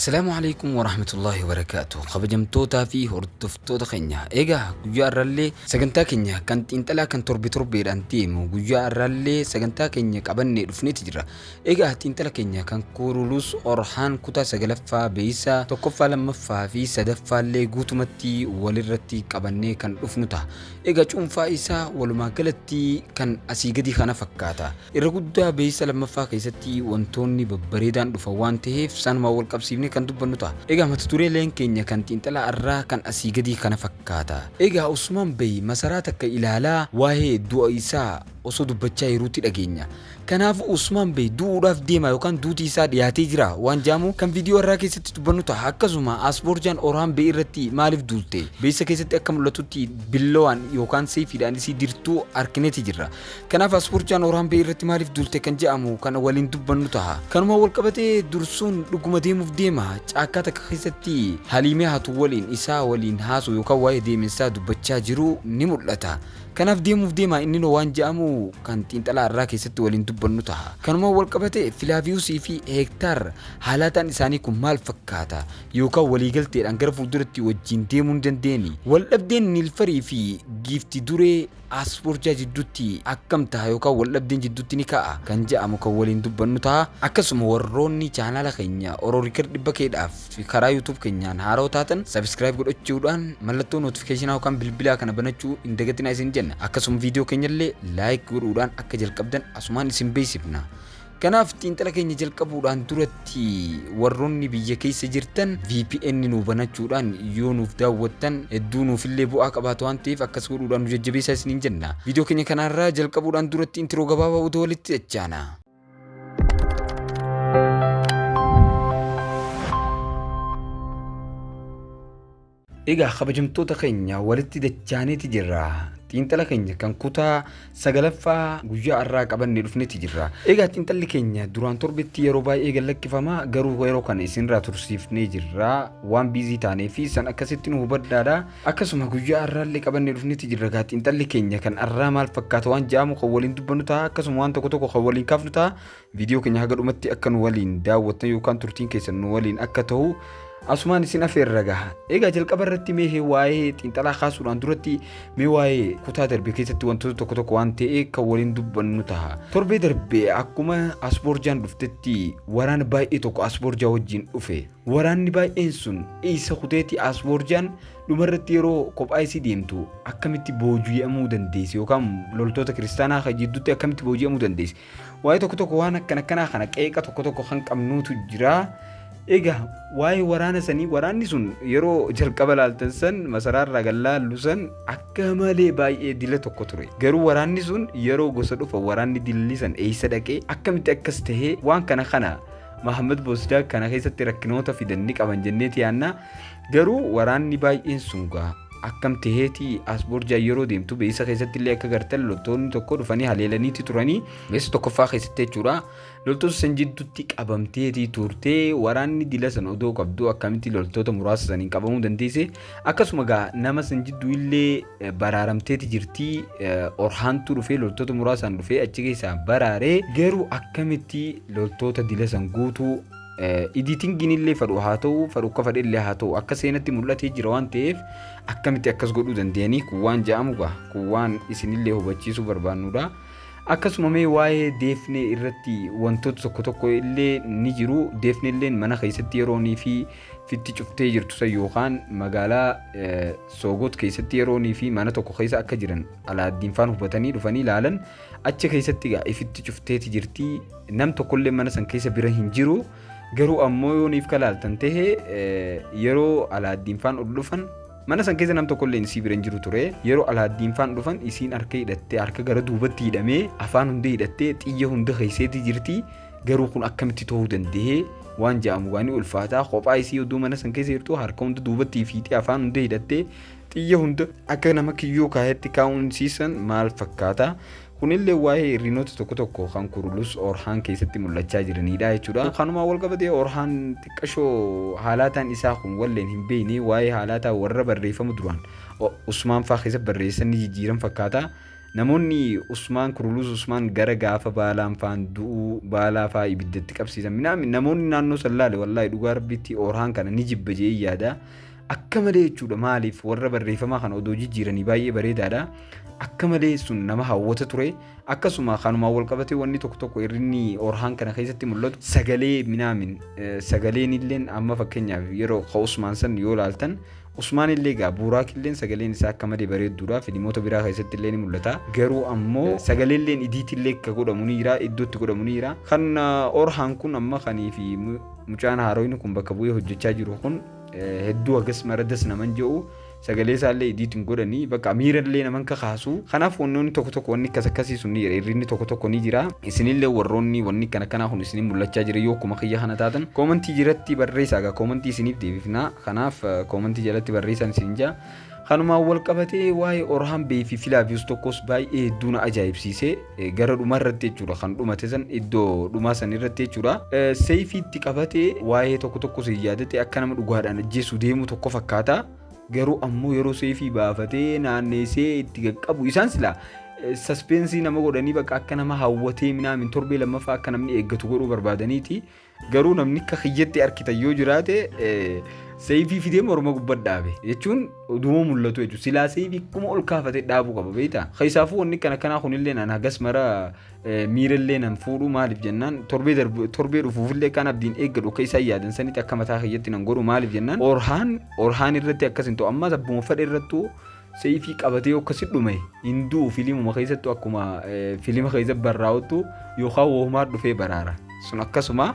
السلام عليكم ورحمة الله وبركاته. خبجمتوتا في هردفتوتا خنيا إيجا جوجا الرالي سجنتا كنيا كانت إنتلا كان تربي الأنتيم وجوجا الرالي سجنتا كنيا كابني رفني تجرا إيجا تنتلا كنيا كان كورولوس أورحان كوتا سجلفا بيسا تقفا لما في سدفا اللي جوتمتي ولرتي كابني كان رفنتا إيجا شوم فايسا ولما قلتي كان أسيجدي خنا فكاتا إرجودا بيسا لما كيستي وانتوني ببريدان رفوان تهيف سان ما والكبسي kan dubbannu ta'a. Egaa mata dureeleen keenya kan xiinxala irraa kan asii gadii kana fakkaata. Egaa Usmaan Bey masaraa takka ilaalaa waa'ee du'a isaa osoo dubbachaa jiruutti dhageenya. Kanaaf Usmaan Bey du'uudhaaf deema yookaan duuti isaa dhiyaatee jira waan jaamu kan viidiyoo irraa keessatti dubbannu ta'a. Akkasuma Asboorjaan Orhaan Bey irratti maaliif duulte? Beessa keessatti akka mul'atutti billowaan yookaan seefiidhaan isii dirtuu arkineeti jirra. Kanaaf Asboorjaan Orhaan Bey irratti maaliif duulte kan jedhamu kana waliin dubbannu ta'a. Kanuma wal qabatee dursuun dhuguma deemuuf deema caakkaa takka keessatti Haliimee Hatuu waliin isaa waliin haasoo yookaan waa'ee deeminsaa dubbachaa jiru ni mul'ata. Kanaaf deemuuf deema inni waan jedhamu kan xiinxalaa irraa keessatti waliin dubbannu ta'a. Kanuma wal qabatee Filaaviyuusii fi Heektaar haalaataan isaanii kun maal fakkaata yookaan waliigalteedhaan gara fuulduratti wajjin deemuu hin dandeenye. Wal dhabdeen Niilfarii fi Giifti Duree Asboorjaa jidduutti akkam ta'a yookaan wal dhabdeen jidduutti ni ka'a kan jedhamu kan waliin dubbannu ta'a. Akkasuma warroonni chaanaala keenya Oroorikar dhibba keedhaaf karaa YouTube keenyaan haaroo taatan subscribe godhachuudhaan mallattoo notification yookaan bilbilaa kana banachuu hin dagatinaa isin jenna. Akkasuma viidiyoo keenyallee like godhuudhaan akka jalqabdan asumaan isin beeksifna. Kanaaf xiinxala keenya jalqabuudhaan duratti warroonni biyya keessa jirtan VPN nu banachuudhaan yoo nuuf daawwattan hedduu nuufillee bu'aa qabaatu waan ta'eef akkas godhuudhaan nu jajjabeessaa isiniin jenna. Viidiyoo keenya kanarraa jalqabuudhaan duratti intiroo gabaabaa utuu walitti dachaana. Egaa kabajamtoota keenya walitti dachaaneeti jirra. xiinxala keenya kan kutaa sagalaffaa guyyaa irraa qabannee dhufneeti jirra. Egaa xiinxalli keenya duraan torbetti yeroo baay'ee gallakkifama garuu yeroo kana isinirraa tursiifnee jirra waan biizii taanee fi san akkasitti nu hubadhaadha. Akkasuma guyyaa irraallee qabannee dhufneeti jirra. Egaa xiinxalli keenya kan irraa maal fakkaata waan jedhamu kan waliin dubbannu ta'a. Akkasuma waan tokko tokko kan waliin kaafnu ta'a. Viidiyoo keenya haga dhumatti akka nu waliin daawwattan yookaan turtiin keessan nu waliin akka ta'u asumaan isin afeerra gaha. Egaa jalqaba irratti mee waa'ee xiinxalaa kaasuudhaan duratti mee waa'ee kutaa darbe keessatti wantoota tokko tokko waan ta'e kan waliin dubbannu ta'a. Torbee darbe akkuma Asboorjaan dhuftetti waraana baay'ee tokko Asboorjaa wajjin dhufe. Waraanni baay'een sun isa kuteeti Asboorjaan dhumarratti yeroo kophaa isii deemtu akkamitti booji'amuu dandeessi yookaan loltoota kiristaanaa jidduutti akkamitti booji'amuu dandeessi. Waa'ee tokko tokko waan akkanaa kana qeeqa tokko tokko kan qabnuutu jira. Egaa waa'ee waraana sanii waraanni sun yeroo jalqaba laaltan san masaraa irraa gallaallu san akka malee baay'ee dila tokko ture. Garuu waraanni sun yeroo gosa dhufa waraanni dilli san eessa dhaqee akkamitti akkas tahee waan kana Mahammad Bosdaa kana keessatti rakkinoota fidanii qaban jenneeti yaanna. Garuu waraanni baay'een sun akkam taheeti Asboorjaa yeroo deemtu beessa keessatti illee akka gartan loltoonni tokko dhufanii haleelaniiti turanii beessa tokkoffaa keessatti jechuudha. Loltoota san jidduutti qabamteeti turtee waraanni dila san odoo qabdu akkamitti loltoota muraasa saniin qabamuu dandeesse. Akkasuma nama san jidduu illee baraaramteeti jirti. Orhaantu dhufee loltoota muraasaan dhufee achi keessaa baraaree garuu akkamitti loltoota dila san guutuu editingin illee fadhu haa ta'u fadhu akka fadhe illee haa ta'u akka seenatti mul'atee jira waan ta'eef akkamitti akkas godhuu dandeenyanii kun waan jedhamu kun waan isinillee hubachiisuu barbaannudha. Akkasuma mee waa'ee deefnee irratti wantoota tokko tokko illee ni jiru. Deefnee illee mana keessatti yeroonii fi fitti cuftee jirtu san yookaan magaalaa Soogot keessatti yeroonii fi mana tokko keessa akka jiran Alaaddiin faan hubatanii dhufanii ilaalan achi keessatti ifitti cufteeti jirti. Nam tokkollee mana san keessa bira hin jiru. Garuu ammoo yooniif kalaaltan tahee yeroo Alaaddiin faan ol dhufan mana san keessa nam tokkollee isii bira hin jiru ture. Yeroo Alaaddiin faan dhufan isiin harka hidhattee harka gara duubatti hidhamee afaan hunda hidhattee xiyya hunda keesseeti jirti. Garuu kun akkamitti ta'uu danda'e waan jedhamu waan ulfaataa. Kophaa isii oduu mana san keessa jirtu harka hunda duubatti fiixee afaan hunda hidhattee xiyya hunda akka nama kiyyoo kaayetti kaa'uunsiisan maal fakkaata. Kunillee waa'ee rinoota tokko tokko kan Kurulus Orhaan keessatti mul'achaa jiranidha jechuudha. Kanuma wal qabatee Orhaan xiqqashoo haalaataan isaa kun walleen hin beekne waa'ee haalaataa warra barreeffama duraan Usmaan faa keessa barreessanii jijjiiran fakkaata. namoonni Usmaan Kurulus Usmaan gara gaafa baalaan faan du'u baalaa faa ibiddatti qabsiisan namoonni naannoo sallaale wallahi dhugaa rabbitti Orhaan kana ni jibba jee yaada akka malee jechuudha maaliif warra barreeffamaa kana odoo jijjiiranii baay'ee bareedaadha akka malee sun nama hawwata ture akkasuma kanuma wal qabatee wanni tokko irrinni Orhaan kana keessatti mul'atu sagalee minaamin sagaleen illeen amma fakkeenyaaf yeroo Usmaan san yoo laaltan Usmaan illee gaa Buuraak illeen sagaleen isaa akka malee bareedduudha filimoota biraa keessatti illee ni mul'ata garuu ammoo sagaleen illeen idiitti illee akka godhamu ni jira iddootti godhamu ni jira kan Orhaan kun amma kanii fi mucaan haaroyin kun bakka bu'ee hojjechaa jiru kun hedduu agas maradas naman jedhu sagalee isaallee idiitiin godhanii bakka miirallee naman kakaasu kanaaf wannoonni tokko wanni akkasiisu ni jira irrinni tokko ni jira isinillee warroonni wanni kana kun isin mul'achaa jira yoo kuma kiyya kana taatan koomentii jiratti barreessaa gaa koomentii isiniif deebifna kanaaf koomentii jalatti barreessan isin jaa kanuma wal qabatee waa'ee Orhaan Bey fi Filaaviyoos tokkos baay'ee hedduu na ajaa'ibsiise gara dhumarratti jechuudha kan dhumate san iddoo dhumaa san irratti jechuudha seefiitti qabatee waa'ee tokko si yaadate akka nama dhugaadhaan ajjeessu deemu tokko fakkaata garuu ammoo yeroo seefii baafatee naanneessee itti qaqqabu isaan sila saspensii nama godhanii bakka akka nama hawwatee minaamin torbee lammaffaa akka namni eeggatu godhuu barbaadaniiti garuu namni akka kiyyatti arkitan yoo jiraate seefii fidee morma gubbatti dhaabe jechuun dhuma mul'atu jechuudha silaa seefii kuma ol kaafatee dhaabuu qaba beektaa keessaafu wanni kana kunillee naan hagas mara miirallee nan fuudhu maaliif jennaan torbee dhufuufillee kan abdiin eeggadhu akka isaan yaadan sanitti akka mataa kiyyatti nan godhu maaliif jennaan Orhaan irratti akkasin ta'u ammas abbuma fadhe irrattuu seefii qabatee akkasitti dhume hinduu filimuma keessattuu akkuma filima keessatti barraa'utu yookaan woomaa dhufee baraara sun akkasuma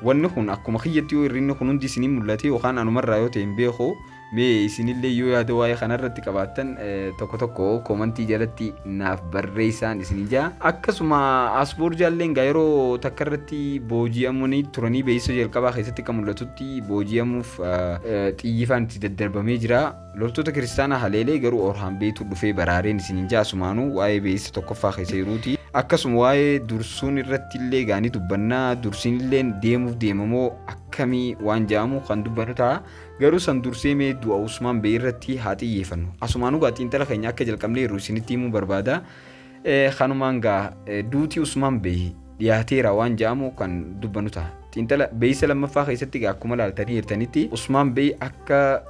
wanni kun akkuma kiyyatti yoo irrinni kun hundi isinii mul'ate yookaan anumarraa yoo ta'e hin beeku mee isinillee yoo yaada waa'ee kanarratti qabaattan tokko koomentii jalatti naaf barreessaan isinii jaa akkasuma asboorjaalleen gaa yeroo takka irratti booji'amanii turanii beeksisa jalqabaa keessatti kan mul'atutti booji'amuuf xiyyifaan itti daddarbamee jira loltoota kiristaanaa haleelee garuu Orhaan Beytu dhufee baraareen isinii jaa asumaanuu waa'ee beeksisa tokkoffaa keessa jiruuti akkasuma waa'ee dursuun irratti illee gaanii dubbannaa dursiin illee deemamoo akkamii waan jedhamu kan dubbannu ta'a garuu san dursee mee du'a Usmaan Bey irratti haa xiyyeeffannu asumaanuu gaa xiinxala keenya akka jalqabnee yeroo isinitti himuu barbaada kanumaan gaa duuti Usmaan Bey dhiyaateera waan jedhamu kan dubbannu ta'a xiinxala beeysa lammaffaa keessatti gaa akkuma laaltanii jirtanitti Usmaan Bey akka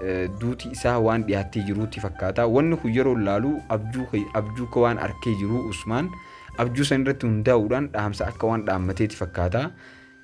duuti isaa waan dhiyaattee jiruutti fakkaata wanni kun yeroo laalu abjuu ka waan arkee jiru Usmaan abjuu san irratti hundaa'uudhaan dhaamsa akka waan dhaammateeti fakkaata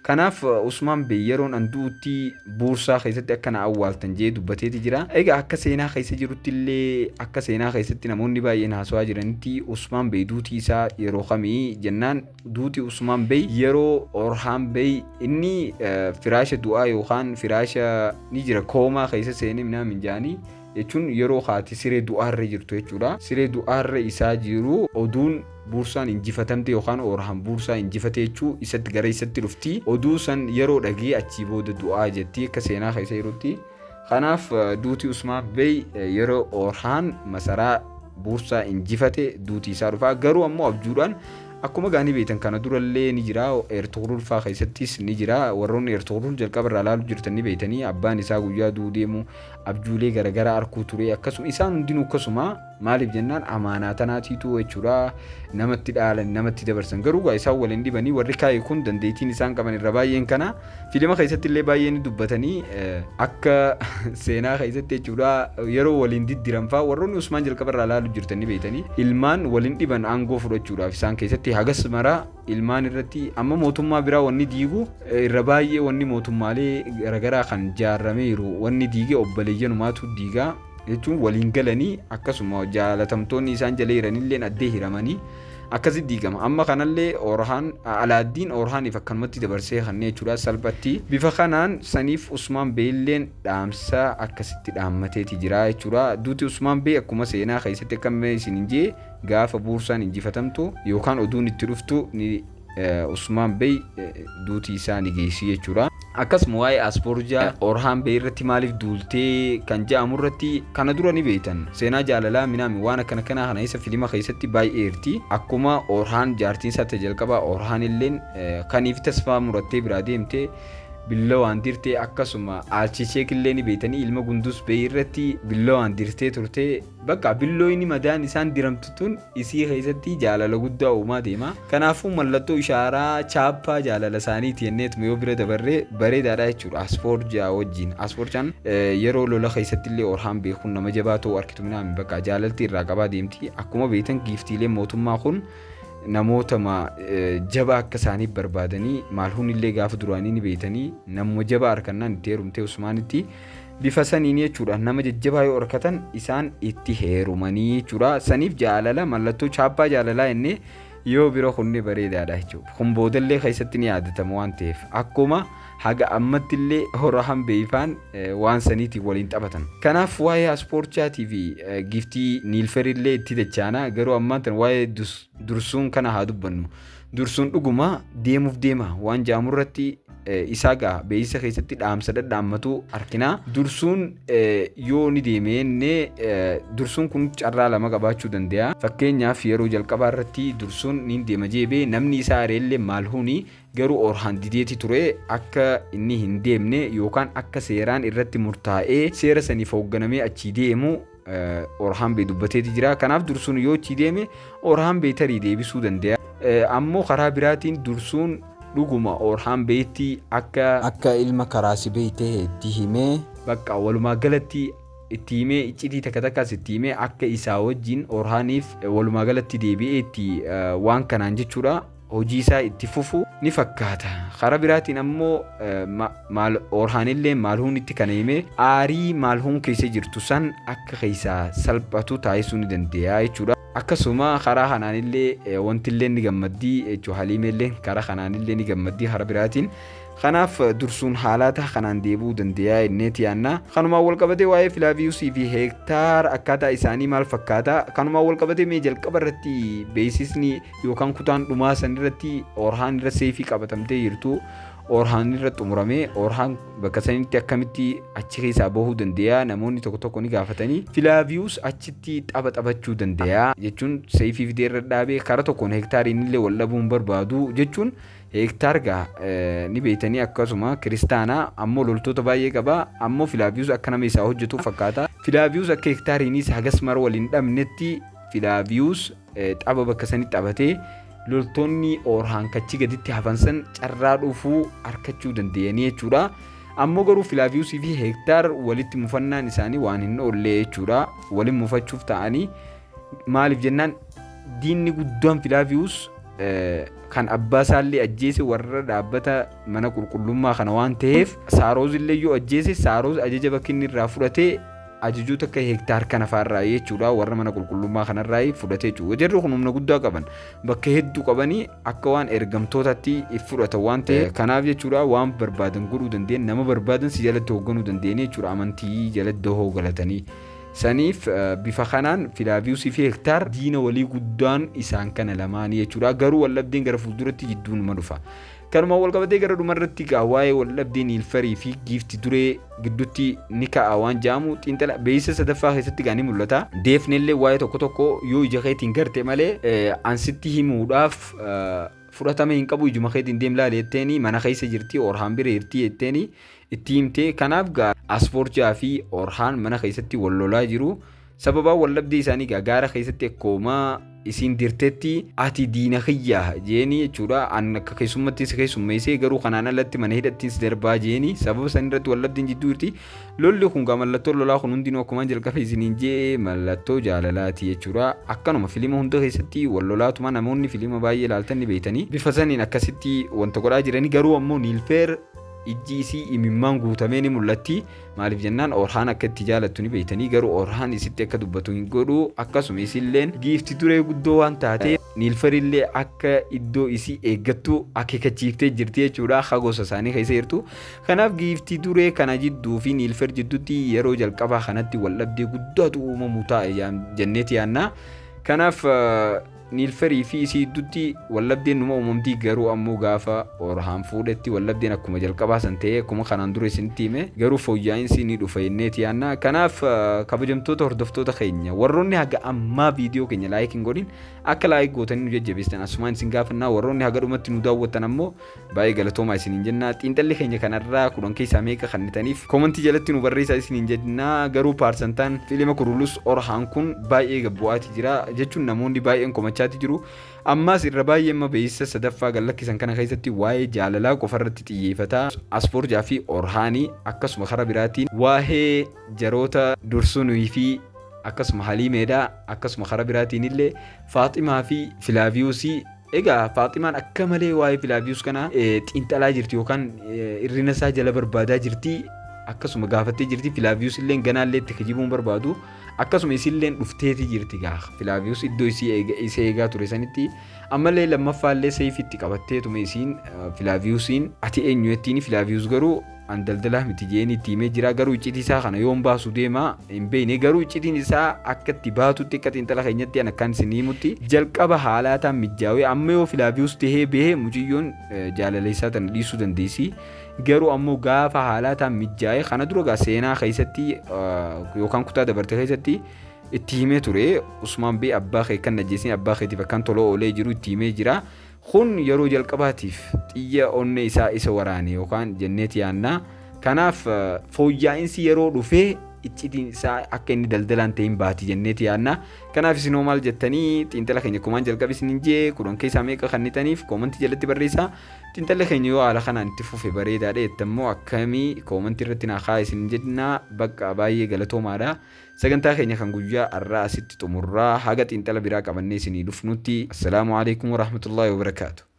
kanaaf Usmaan Bey yeroon anduutti buursaa keessatti akka na awwaaltan jee dubbateeti jira egaa akka seenaa keessa jirutti illee akka seenaa keessatti namoonni baay'een haasawaa jiranitti Usmaan Bey duuti isaa yeroo kamii jennaan duuti Usmaan Bey yeroo Orhaan Bey inni firaasha du'aa yookaan firaasha ni jira koomaa keessa seenee minaamin jaanii jechuun yeroo haati siree du'aarra jirtu jechuudha siree du'aarra isaa jiru oduun buursaan injifatamte yookaan Orhaan buursaa injifate jechuu isatti gara isatti dhufti oduu san yeroo dhagee achii booda du'aa jetti akka seenaa keessa jirutti kanaaf duuti Usmaan Bey yeroo Orhaan masaraa buursaa injifate duuti isaa dhufa garuu ammoo abjuudhaan akkuma gaanii beektan kana durallee ni jira Ertugrul faa keessattis ni jira warroonni Ertugrul jalqaba irraa ilaaluu jirtan ni beektanii abbaan isaa guyyaa du'uu deemu abjuulee garagaraa arkuu ture akkasuma isaan hundinuu akkasuma maaliif jennaan amaanaa tanaatiitu jechuudha namatti dhaalan namatti dabarsan garuu gaa isaan waliin dhibanii warri kaa'e kun dandeettiin isaan qaban irra baay'een kana filima keessatti illee baay'een dubbatanii akka seenaa keessatti jechuudha yeroo waliin diddiran faa warroonni Usmaan jalqaba irraa ilaaluu jirtan ni beektanii ilmaan waliin dhiban aangoo fudhachuudhaaf isaan keessatti hagas mara ilmaan irratti amma mootummaa biraa wanni diigu irra baay'ee wanni mootummaalee garagaraa kan jaarameeru wanni diige obboleeyyanumaatu diigaa jechuun waliin galanii akkasuma jaalatamtoonni isaan jala jiranillee addee hiramanii akkasitti diigama amma kanallee Orhaan Alaaddiin Orhaaniif akkanumatti dabarsee kanneen jechuudha salphatti bifa kanaan saniif Usmaan Bey illeen dhaamsa akkasitti dhaammateeti jira jechuudha duuti Usmaan Bey akkuma seenaa keessatti akkamitti isin jee gaafa buursaan injifatamtu yookaan oduun itti dhuftu ni Usmaan Bey duuti isaa ni geessi jechuudha akkasuma waa'ee asboorjaa Orhaan Bey irratti maaliif duultee kan jedhamu irratti kana dura ni beektan seenaa jaalalaa minaami waan akkana kana isa filima keessatti baay'ee irti akkuma Orhaan jaartiin isaa jalqabaa Orhaan illeen kaniif tasfaa murattee biraa deemte billawaan dirtee akkasuma aalchishee killee ni beeytanii ilma gundus bee irratti billawaan dirtee turtee bakka billooyni madaan isaan diramtutuun isii keessatti jaalala guddaa uumaa deema. Kanaafuu mallattoo ishaaraa chaappaa jaalala isaaniiti jenneetuma yoo bira dabarree bareedaadha jechuudha. Asfoorjaa wajjin asfoorjaan yeroo lola keessatti illee Orhaan beekuun nama jabaa ta'uu arkitu minaan bakka jaalalti irraa qabaa deemti. Akkuma beektan giiftiilee mootummaa kun namoota jabaa akka isaaniif barbaadanii maalhuun illee gaafa duraanii ni beeytanii nama jabaa harkannaan itti heerumtee Usmaanitti bifa saniin jechuudha. Nama jajjabaa yoo harkatan isaan itti heerumanii jechuudha. Saniif jaalala mallattoo chaappaa jaalalaa jennee yoo bira kunne bareedaadha jechuudha. Kun boodallee keessatti ni yaadatama waan ta'eef akkuma haga ammatti illee Orhaan beeyfaan waan saniitiin waliin taphatan. Kanaaf waa'ee aspoorchaatii fi giiftii Niilfer illee itti dachaana. Garuu ammaan tan waa'ee dursuun kana haa dubbannu. Dursuun dhuguma deemuuf deema waan jaamurratti isaa gaa beeyisa keessatti dhaamsa dhadhaammatu arkinaa. Dursuun yoo ni deemee dursuun kun carraa lama qabaachuu danda'a. Fakkeenyaaf yeroo jalqabaa irratti dursuun ni deema jeebee namni isaa areellee maalhuuni garuu Orhaan dideeti ture akka inni hin deemne yookaan akka seeraan irratti murtaa'ee seera saniif hoogganamee achii deemu Orhaan bee dubbateeti jira. Kanaaf dursuun yoo achii deeme Orhaan bee tarii deebisuu danda'a. Ammoo karaa biraatiin dursuun dhuguma Orhaan beetti akka ilma karaasi beeytee itti himee bakka walumaa galatti itti himee iccitii takka takkaas itti himee akka isaa wajjin Orhaaniif walumaa galatti deebi'ee itti waan kanaan jechuudha hojii isaa itti fufu ni fakkaata. Karaa biraatiin ammoo Orhaanillee maalhuun itti kana himee aarii maalhuun keessa jirtu san akka keessaa salphatu taasisuu ni danda'a jechuudha. Akkasuma karaa kanaanillee wanti illee ni gammaddii jechuudha. Haliimeellee karaa kanaanillee ni gammaddii karaa biraatiin. Kanaaf dursuun haalata kanaan deebuu danda'a inneeti yaanna. Kanumaan wal qabatee waa'ee Filaaviiyuusii fi Heektaar akkaataa isaanii maal fakkaata? Kanumaan wal qabatee mee jalqaba irratti beeksisni yookaan kutaan dhumaa san irratti Orhaan irra seefii qabatamtee jirtu. Orhaan irra xumuramee Orhaan bakka sanitti akkamitti achi keessaa bahuu danda'a? Namoonni tokko tokko ni gaafatanii Filaaviiyuus achitti taphachuu danda'a jechuun seefii fidee irra dhaabee karaa tokkoon Heektaariin illee wal dhabuun barbaadu jechuun Heektaar ni beeytanii akkasuma kiristaanaa ammoo loltoota baay'ee qaba. Ammoo Filaaviiyuus akka nama isaa hojjetu fakkaata. Filaaviiyuus akka Heektaariinis hagas mara waliin dhabnetti Filaaviiyuus tapha bakka sanitti taphatee loltoonni Orhaan kachi gaditti hafansan carraa dhufuu harkachuu danda'anii jechuudha. Ammoo garuu Filaaviiyuusii fi Heektaar walitti mufannaan isaanii waan hin oolle jechuudha. Waliin mufachuuf ta'anii maaliif jennaan diinni guddaan Filaaviiyuus kan abbaa isaallee ajjeese warra dhaabbata mana qulqullummaa kana waan ta'eef Saaroos illee yoo ajjeese Saaroos ajaja bakki inni irraa fudhatee ajajoota akka Heektaar kana faarraa jechuudha. Warra mana qulqullummaa kanarraa fudhatee jechuudha. Jarri kun humna guddaa qaban bakka hedduu qabanii akka waan ergamtootatti fudhatan waan ta'eef kanaaf jechuudha waan barbaadan godhuu dandeenye nama barbaadan si jalatti hoogganuu dandeenye jechuudha. Amantii jalatti hooggalatanii saniif bifa kanaan Filaaviiyuusii fi Heektaar diina walii guddaan isaan kana lamaanii jechuudha. Garuu wallabdeen gara fuulduratti jidduun ma dhufa. Kanuma wal qabatee gara dhumarratti waa'ee wallabdeen Niilferii fi giiftii duree gidduutti ni ka'a waan jaamu xiinxala beeysa sadaffaa keessatti ni mul'ata. Deefnellee waa'ee tokko tokko yoo ija keetiin garte malee ansitti himuudhaaf fudhatama hin qabu. Ijuma keetiin deem laaleetteeni mana keessa jirti Orhaan bira jirti jetteeni itti himtee. Kanaaf aspoorjaa fi Orhaan mana keessatti wal lolaa jiru. Sababa wallabdee isaanii gaara keessatti akkoomaa isiin dirtetti ati diina kiyyaa jeeni jechuudha. An akka keessummaatti si keessummeessee garuu kanaan alatti mana hidhattiin si darbaa jeeni. Sababa san irratti wallabdeen jidduu jirti. Lolli kun mallattoo lolaa kun hundinuu akkuma jalqabe isiniin jee mallattoo jaalalaati jechuudha. Akkanuma filima hunda keessatti wal lolaatuma namoonni filima baay'ee ilaaltan ni beeytanii bifa saniin akkasitti wanta godhaa jiranii. Garuu ammoo Niilfer ijji isii imimmaan guutamee ni mul'atti. Maaliif jennaan Orhaan akka itti jaalattu ni beeytanii garuu Orhaan isitti akka dubbatu hin godhu. Akkasuma isilleen giiftii duree guddoo waan taate Niilferillee akka iddoo isii eeggattu akeekachiiftee jirti jechuudha. Gosa isaanii keessa jirtu. Kanaaf giiftii duree kana jidduu fi Niilfer jidduutti yeroo jalqabaa kanatti waldhabdee guddaatu uumamu taa'e jenneeti yaanna. Kanaaf niilfarii fi isii duddi wallabdeen numa uumamtii garuu ammoo gaafa orhaan fuudhetti wallabdeen akkuma jalqabaa san ta'ee akkuma kanaan dura isinitti hime garuu fooyya'insi ni dhufa jenneeti yaanna. Kanaaf kabajamtoota hordoftoota keenya warroonni haga ammaa viidiyoo keenya laayik hin godhin akka laayik gootanii nu jajjabeessan asumaan isin gaafannaa. Warroonni haga dhumatti nu daawwattan ammoo baay'ee galatoomaa isiniin jenna. Xiinxalli keenya kanarraa 10 keessaa meeqa kannitaniif koomentii jalatti nu barreessaa isiniin jenna. Garuu paarsantaan fiilima kurulus orhaan kun baay'ee gabbu'aati jira jechuun namoonni baay'een komachaati jiru. Ammas irra baay'ee amma beeysa sadaffaa gallakkisan kana keessatti waa'ee jaalalaa qofarratti xiyyeeffata. Asfoorjaa fi orhaanii akkasuma karaa biraatiin waa'ee jaroota dursunuu fi akkasuma haliimeedhaa akkasuma karaa biraatiin illee Faaximaa fi Filaaviyuusii. Egaa Faaximaan akka malee waa'ee Filaaviyuus kana xiinxalaa jirti yookaan irrina isaa jala barbaadaa jirti. Akkasuma gaafattee jirti. Filaaviyuus illee ganaallee itti kijibuun barbaadu. Akkasuma isilleen dhufteeti jirti gaafa Filaaviyuus iddoo isii eegaa ture sanitti ammallee lammaffaallee seefitti qabatteetuma isiin Filaaviyuusiin ati eenyu jettiin. Filaaviyuus garuu an daldalaa miti jeeni itti himee jira. Garuu iccitii isaa kana yoon baasu deema hin beekne. Garuu iccitiin isaa akka itti baatutti akka xiinxala keenyatti an akkaan isin himutti jalqaba haalaataan mijaawee amma yoo Filaaviyuus tahee bahee muciyyoon jaalala isaa tan dhiisuu dandeessi. Garuu ammoo gaafa haalaataan mijaa'ee kana dura gaa seenaa keessatti yookaan kutaa dabarte keessatti itti himee ture. Usmaan bee abbaa kee kan najjeesin abbaa keetiif akkan toloo oolee jiru itti himee jira. Kun yeroo jalqabaatiif xiyya onne isaa isa waraane yookaan jenneeti yaannaa. Kanaaf fooyya'insi yeroo dhufee iccitiin isaa akka inni daldalaan ta'in baati jenneeti yaannaa. Kanaaf isinoo maal jettanii xiinxala keenya kumaan jalqabe isinin jee 10 keessaa meeqa kannitaniif koomentii jalatti barreessaa. Xiinxala keenya yoo haala kanaan itti fufe bareedaadha jettammoo akkamii koomentii irratti naa kaa isin jennaa. Bakka baay'ee galatoomaadha. Sagantaa keenya kan guyyaa har'aa asitti xumurraa haga xiinxala biraa qabannee isinii dhufnutti. Assalaamu alaykum wa rahmatullahi wa barakaatu.